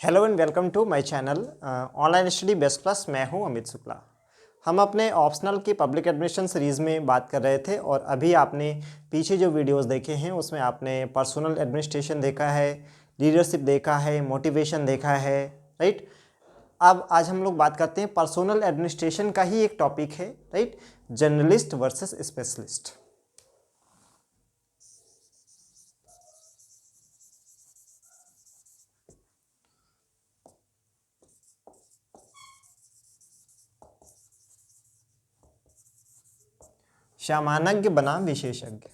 Hello and welcome to my channel online study best plus. मैं हूं अमित शुक्ला। हम अपने ऑप्शनल की पब्लिक एडमिनिस्ट्रेशन सीरीज़ में बात कर रहे थे और अभी आपने पीछे जो वीडियोस देखे हैं उसमें आपने पर्सनल एडमिनिस्ट्रेशन देखा है, लीडरशिप देखा है, मोटिवेशन देखा है, राइट। अब आज हम लोग बात करते हैं पर्सनल एडमिनिस्ट्रेशन का ही एक टॉपिक है, राइट, जर्नलिस्ट वर्सेस स्पेशलिस्ट। सामान्यज्ञ बनाम विशेषज्ञ।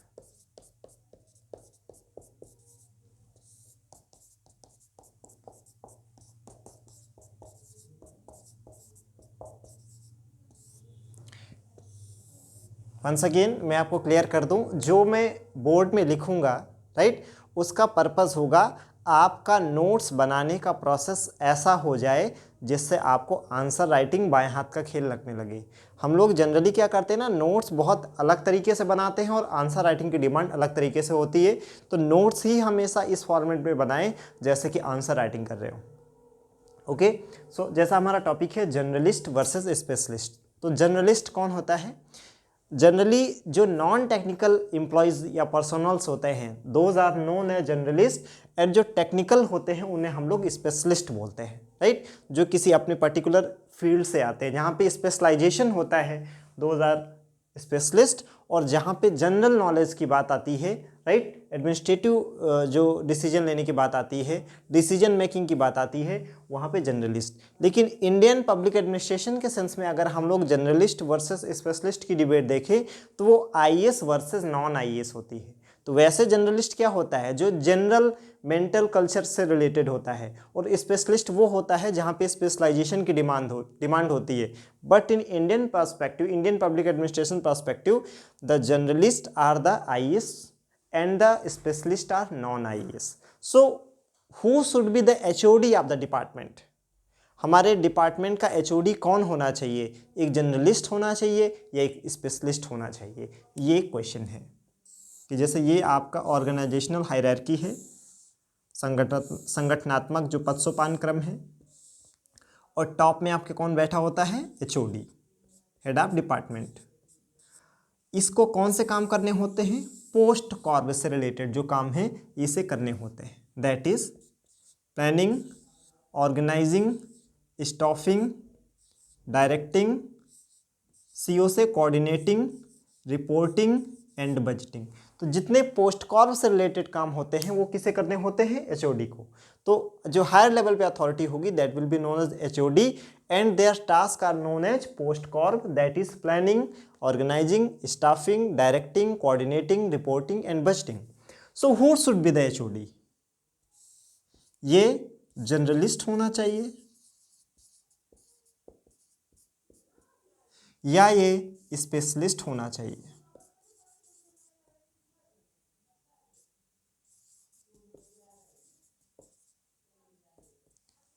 वंस अगेन मैं आपको क्लियर कर दूं, जो मैं बोर्ड में लिखूंगा, राइट, उसका पर्पस होगा आपका नोट्स बनाने का प्रोसेस ऐसा हो जाए जिससे आपको आंसर राइटिंग बाएं हाथ का खेल लगने लगे। हम लोग जनरली क्या करते हैं ना, नोट्स बहुत अलग तरीके से बनाते हैं और आंसर राइटिंग की डिमांड अलग तरीके से होती है। तो नोट्स ही हमेशा इस फॉर्मेट में बनाएं जैसे कि आंसर राइटिंग कर रहे हो। ओके, सो जैसा हमारा टॉपिक है जर्नलिस्ट वर्सेस स्पेशलिस्ट। तो जर्नलिस्ट कौन होता है? जनरली जो नॉन टेक्निकल एम्प्लॉयज़ या पर्सनल्स होते हैं, those are known as journalist. And जो टेक्निकल होते हैं उन्हें हम लोग स्पेशलिस्ट बोलते हैं, राइट। जो किसी अपने पर्टिकुलर फील्ड से आते हैं, जहाँ पे स्पेशलाइजेशन होता है, दोज आर स्पेशलिस्ट। और जहाँ पे जनरल नॉलेज की बात आती है, राइट, एडमिनिस्ट्रेटिव जो डिसीजन लेने की बात आती है, डिसीजन मेकिंग की बात आती है, वहाँ पे जनरलिस्ट। लेकिन इंडियन पब्लिक एडमिनिस्ट्रेशन के सेंस में अगर हम लोग जनरलिस्ट वर्सेस स्पेशलिस्ट की डिबेट देखें तो वो आईएएस वर्सेस नॉन आईएएस होती है। तो वैसे जनरलिस्ट क्या होता है? जो जनरल मेंटल कल्चर से रिलेटेड होता है, और स्पेशलिस्ट वो होता है जहाँ पे स्पेशलाइजेशन की डिमांड होती है। But in Indian perspective, Indian public administration perspective, the journalist are the IAS and the specialist are non-IAS. So who should be the HOD of the department? हमारे डिपार्टमेंट का HOD कौन होना चाहिए? एक journalist होना चाहिए या एक स्पेशलिस्ट होना चाहिए? ये क्वेश्चन है कि जैसे ये आपका ऑर्गेनाइजेशनल हायरार्की है, संगठनात्मक जो पदसोपान क्रम है, और टॉप में आपके कौन बैठा होता है? HOD, head of department. इसको कौन से काम करने होते हैं? पोस्ट कॉर्प से रिलेटेड जो काम है इसे करने होते हैं। That is planning, organising, staffing, directing, CO से कोऑर्डिनेटिंग, रिपोर्टिंग एंड बजटिंग। तो जितने पोस्ट कॉर्प से रिलेटेड काम होते हैं वो किसे करने होते हैं? एचओडी को। तो जो हायर लेवल पे अथॉरिटी होगी that will be known as HOD, and their task are known as post corp, that is planning, organising, staffing, directing, coordinating, reporting and budgeting. So who should be the HOD? ये generalist होना चाहिए या ये specialist होना चाहिए?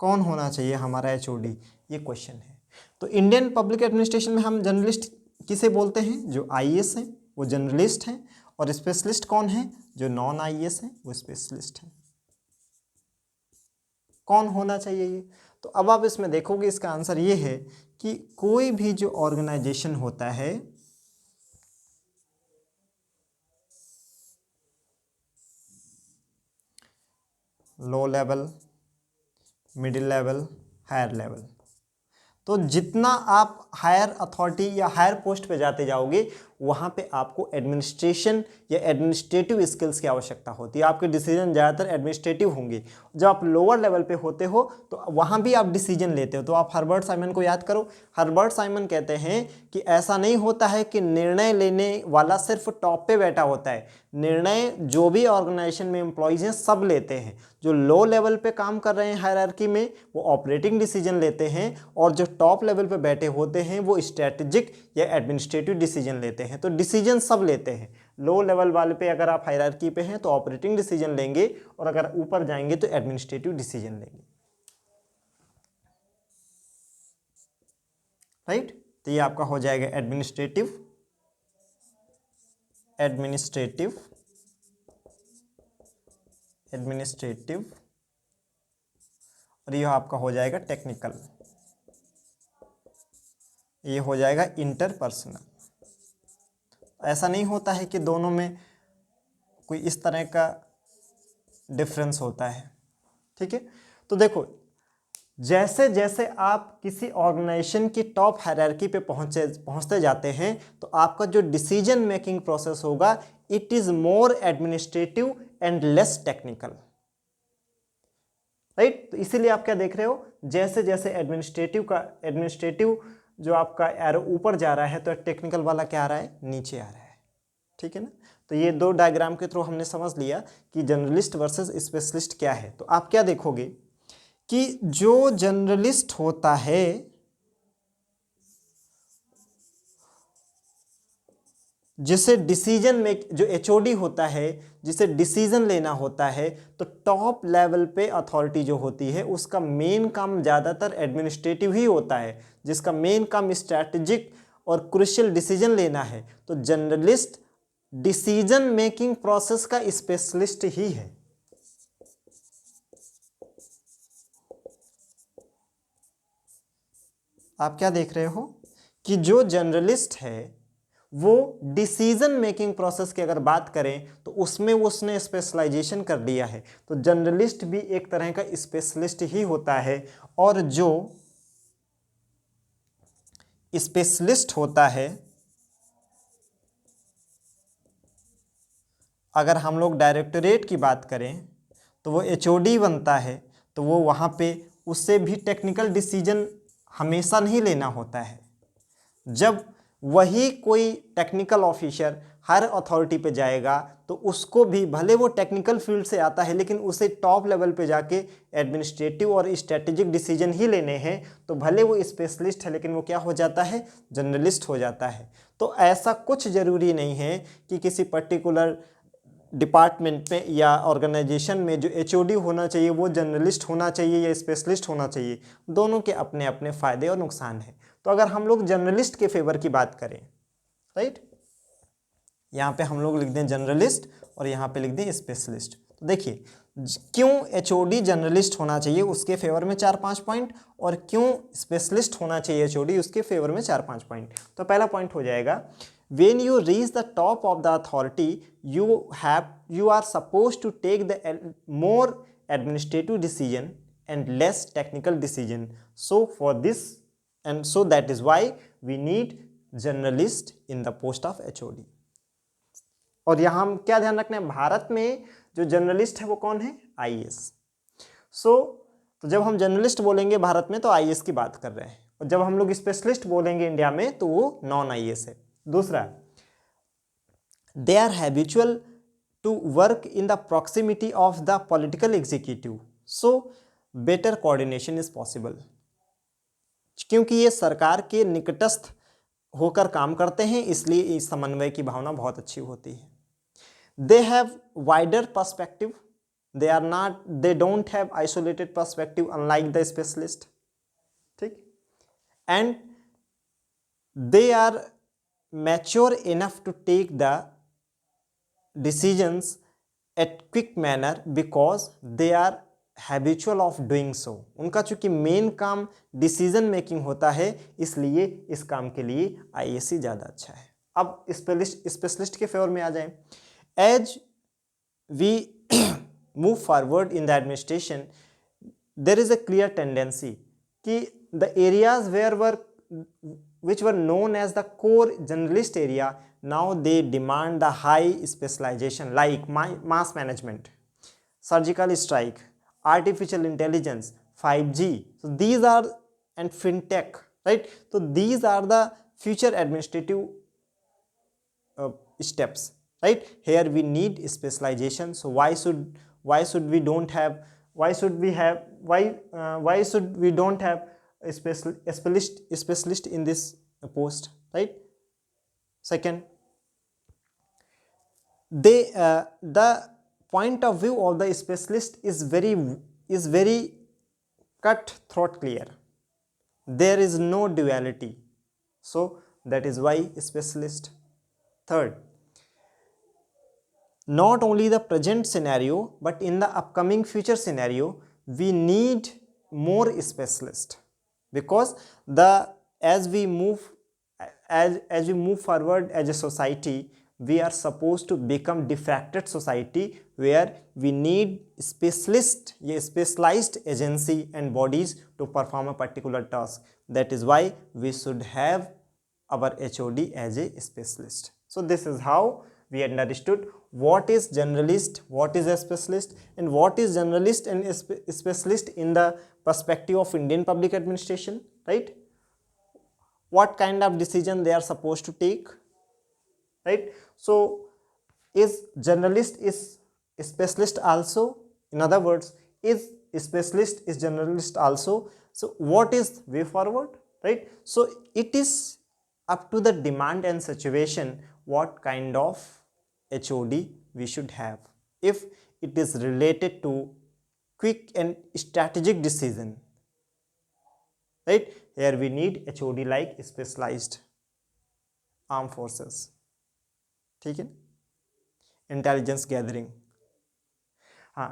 कौन होना चाहिए हमारा एचओडी? ये क्वेश्चन है। तो इंडियन पब्लिक एडमिनिस्ट्रेशन में हम जर्नलिस्ट किसे बोलते हैं? जो आईएएस हैं वो जर्नलिस्ट हैं, और स्पेशलिस्ट कौन है? जो नॉन आईएएस हैं वो स्पेशलिस्ट हैं। कौन होना चाहिए ये? तो अब आप इसमें देखोगे इसका आंसर ये है कि कोई भी जो ऑर्गेनाइजेशन होता है, low level, middle level, higher level, तो जितना आप हायर अथॉरिटी या हायर पोस्ट पे जाते जाओगे वहाँ पे आपको एडमिनिस्ट्रेशन या एडमिनिस्ट्रेटिव स्किल्स की आवश्यकता होती है। आपके डिसीजन ज़्यादातर एडमिनिस्ट्रेटिव होंगे। जब आप लोअर लेवल पे होते हो तो वहाँ भी आप डिसीजन लेते हो। तो आप हर्बर्ट साइमन को याद करो। हर्बर्ट साइमन कहते हैं कि ऐसा नहीं होता है कि निर्णय लेने वाला सिर्फ टॉप पे बैठा होता है। निर्णय जो भी ऑर्गेनाइजेशन में एम्प्लॉयज़ हैं सब लेते हैं। जो लो लेवल पे काम कर रहे हैं हायरार्की में वो ऑपरेटिंग डिसीजन लेते हैं, और जो टॉप लेवल पे बैठे होते हैं वो स्ट्रेटेजिक या एडमिनिस्ट्रेटिव डिसीजन लेते हैं। तो डिसीजन सब लेते हैं। लो लेवल वाले पे अगर आप हायरार्की पे हैं तो ऑपरेटिंग डिसीजन लेंगे, और अगर ऊपर जाएंगे तो एडमिनिस्ट्रेटिव डिसीजन लेंगे, राइट। तो ये आपका हो जाएगा एडमिनिस्ट्रेटिव, एडमिनिस्ट्रेटिव, एडमिनिस्ट्रेटिव और ये आपका हो जाएगा टेक्निकल, ये हो जाएगा इंटरपर्सनल। ऐसा नहीं होता है कि दोनों में कोई इस तरह का डिफरेंस होता है, ठीक है। तो देखो, जैसे जैसे आप किसी ऑर्गेनाइजेशन की टॉप हायरार्की पे पहुंचते जाते हैं तो आपका जो डिसीजन मेकिंग प्रोसेस होगा it is more administrative and less technical, right. तो इसीलिए आप क्या देख रहे हो, जैसे जैसे एडमिनिस्ट्रेटिव जो आपका एरो ऊपर जा रहा है तो टेक्निकल वाला क्या आ रहा है, नीचे आ रहा है, ठीक है ना। तो ये दो डायग्राम के थ्रू हमने समझ लिया कि जनरलिस्ट वर्सेस स्पेशलिस्ट क्या है। तो आप क्या देखोगे कि जो जनरलिस्ट होता है जिसे डिसीजन मेक, जो एचओडी होता है जिसे डिसीजन लेना होता है, तो टॉप लेवल पे अथॉरिटी जो होती है उसका मेन काम ज़्यादातर एडमिनिस्ट्रेटिव ही होता है, जिसका मेन काम स्ट्रैटेजिक और क्रूशियल डिसीजन लेना है। तो जनरलिस्ट डिसीजन मेकिंग प्रोसेस का स्पेशलिस्ट ही है। आप क्या देख रहे हो कि जो जर्नलिस्ट है वो डिसीजन मेकिंग प्रोसेस की अगर बात करें तो उसमें उसने स्पेशलाइजेशन कर दिया है। तो जर्नलिस्ट भी एक तरह का स्पेशलिस्ट ही होता है, और जो स्पेशलिस्ट होता है, अगर हम लोग डायरेक्टोरेट की बात करें तो वो एचओडी बनता है। तो वो वहाँ पे उससे भी टेक्निकल डिसीजन हमेशा नहीं लेना होता है। जब वही कोई टेक्निकल ऑफिसर हर अथॉरिटी पे जाएगा तो उसको भी, भले वो टेक्निकल फील्ड से आता है लेकिन उसे टॉप लेवल पे जाके एडमिनिस्ट्रेटिव और स्ट्रेटेजिक डिसीजन ही लेने हैं, तो भले वो स्पेशलिस्ट है लेकिन वो क्या हो जाता है, जर्नलिस्ट हो जाता है। तो ऐसा कुछ ज़रूरी नहीं है कि किसी पर्टिकुलर डिपार्टमेंट में या ऑर्गेनाइजेशन में जो एचओडी होना चाहिए वो जर्नलिस्ट होना चाहिए या स्पेशलिस्ट होना चाहिए। दोनों के अपने अपने फ़ायदे और नुकसान हैं। तो अगर हम लोग जर्नलिस्ट के फेवर की बात करें, राइट, यहाँ पे हम लोग लिख दें जनरलिस्ट और यहाँ पे लिख दें स्पेशलिस्ट। तो देखिए क्यों एचओडी जर्नलिस्ट होना चाहिए उसके फेवर में 4-5 पॉइंट, और क्यों स्पेशलिस्ट होना चाहिए एचओडी उसके फेवर में 4-5 पॉइंट। तो पहला पॉइंट हो जाएगा, when you reach the top of the authority you are supposed to take the more administrative decision and less technical decision. So for this, and so that is why we need journalist in the post of HOD. और यहाँ हम क्या ध्यान रखना है, भारत में जो journalist है वो कौन है, आईएएस। तो जब हम जर्नलिस्ट बोलेंगे भारत में तो आईएएस की बात कर रहे हैं, और जब हम लोग स्पेशलिस्ट बोलेंगे इंडिया में तो वो नॉन आईएएस है। दूसरा, they are habitual to work in the proximity of the political executive, so better coordination is possible. क्योंकि ये सरकार के निकटस्थ होकर काम करते हैं इसलिए इस समन्वय की भावना बहुत अच्छी होती है। They have wider perspective, they don't have isolated perspective unlike the specialist, ठीक, and they are mature enough to take the decisions at quick manner because they are habitual of doing so. उनका चूंकि main काम decision making होता है इसलिए इस काम के लिए आईएएस ज़्यादा अच्छा है। अब स्पेशलिस्ट के फेवर में आ जाएं। As we move forward in the administration there is a clear tendency कि the areas which were known as the core generalist area, now they demand the high specialization like mass management, surgical strike, artificial intelligence, 5G. So these are, and fintech, right? So these are the future administrative steps, right? Here we need specialization. So why should we don't have a specialist in this post, right? Second, the point of view of the specialist is very cut-throat clear. There is no duality, so that is why specialist. Third, not only the present scenario but in the upcoming future scenario we need more specialist, because the as we move as we move forward as a society, we are supposed to become diffracted society where we need specialized agency and bodies to perform a particular task. That is why we should have our HOD as a specialist. So this is how we understood what is generalist, what is a specialist, and what is generalist and specialist in the perspective of Indian public administration, right? What kind of decision they are supposed to take, right? So is generalist is specialist also? In other words, is specialist is generalist also? So what is way forward, right? So it is up to the demand and situation what kind of HOD we should have. If it is related to quick and strategic decision, right, here we need HOD like specialized arm forces, ठीक है, intelligence gathering. हाँ,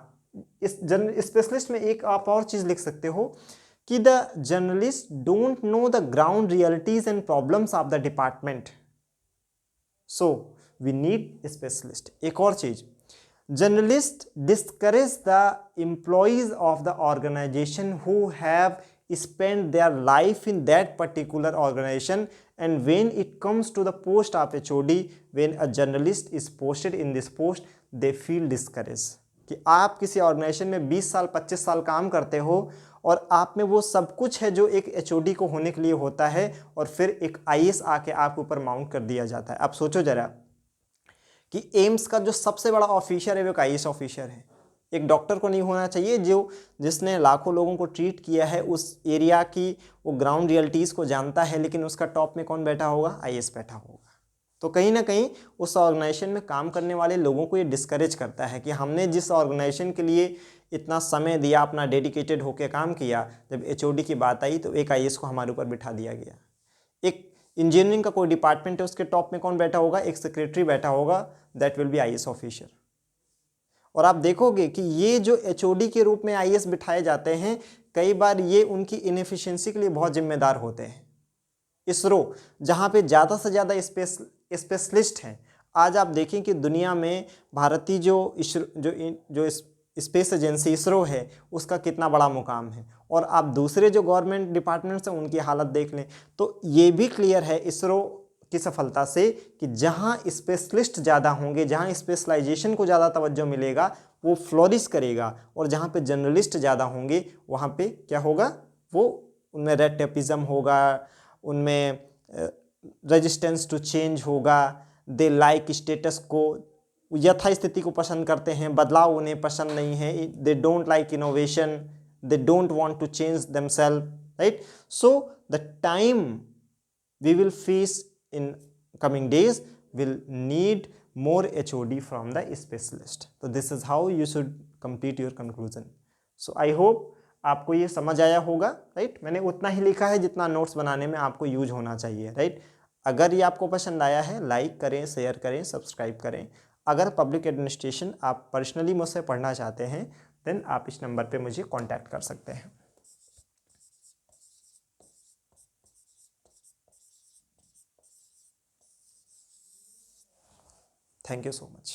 इस specialist में एक आप और चीज़ लिख सकते हो कि the journalist don't know the ground realities and problems of the department, so we need specialist. एक और चीज़, journalist discourage the employees of the organisation who have spend their life in that particular organization, and when it comes to the post of HOD, when a journalist is posted in this post, they feel discouraged कि आप किसी organisation में 20 साल 25 साल काम करते हो और आप में वो सब कुछ है जो एक HOD को होने के लिए होता है, और फिर एक IAS आके आपके ऊपर माउंट कर दिया जाता है। आप सोचो जरा कि एम्स का जो सबसे बड़ा ऑफिसर है वो एक IAS ऑफिसर है। एक डॉक्टर को नहीं होना चाहिए जिसने लाखों लोगों को ट्रीट किया है, उस एरिया की वो ग्राउंड रियलिटीज़ को जानता है, लेकिन उसका टॉप में कौन बैठा होगा? IAS बैठा होगा। तो कहीं ना कहीं उस ऑर्गेनाइजेशन में काम करने वाले लोगों को ये डिस्करेज करता है कि हमने जिस ऑर्गेनाइजेशन के लिए इतना समय दिया, अपना डेडिकेटेड होकर काम किया, जब HOD की बात आई तो एक IAS को हमारे ऊपर बिठा दिया गया। एक इंजीनियरिंग का कोई डिपार्टमेंट है, उसके टॉप में कौन बैठा होगा? एक सेक्रेटरी बैठा होगा, that will B IAS officer. और आप देखोगे कि ये जो HOD के रूप में IAS बिठाए जाते हैं, कई बार ये उनकी इनएफिशिएंसी के लिए बहुत जिम्मेदार होते हैं। इसरो, जहाँ पे ज़्यादा से ज़्यादा स्पेशलिस्ट हैं, आज आप देखें कि दुनिया में भारतीय जो स्पेस एजेंसी इसरो है, उसका कितना बड़ा मुकाम है, और आप दूसरे जो गवर्नमेंट डिपार्टमेंट्स हैं उनकी हालत देख लें तो ये भी क्लियर है इसरो की सफलता से कि जहाँ स्पेशलिस्ट ज़्यादा होंगे, जहाँ स्पेशलाइजेशन को ज़्यादा तवज्जो मिलेगा, वो फ्लोरिश करेगा, और जहाँ पे जर्नलिस्ट ज़्यादा होंगे वहाँ पे क्या होगा? वो उनमें रेड टेपिज्म होगा, उनमें रेजिस्टेंस टू चेंज होगा, दे लाइक स्टेटस को, यथास्थिति को पसंद करते हैं, बदलाव उन्हें पसंद नहीं है, they don't like innovation, they don't want to change themselves, right? So the time we will face in coming days will need more HOD from the specialist. So this is how you should complete your conclusion. So I hope आपको ये समझ आया होगा, right? मैंने उतना ही लिखा है जितना नोट्स बनाने में आपको यूज होना चाहिए, राइट? अगर ये आपको पसंद आया है, लाइक करें, शेयर करें, सब्सक्राइब करें। अगर पब्लिक एडमिनिस्ट्रेशन आप पर्सनली मुझसे पढ़ना चाहते हैं, देन आप इस नंबर पे मुझे कॉन्टैक्ट कर सकते हैं। Thank you so much.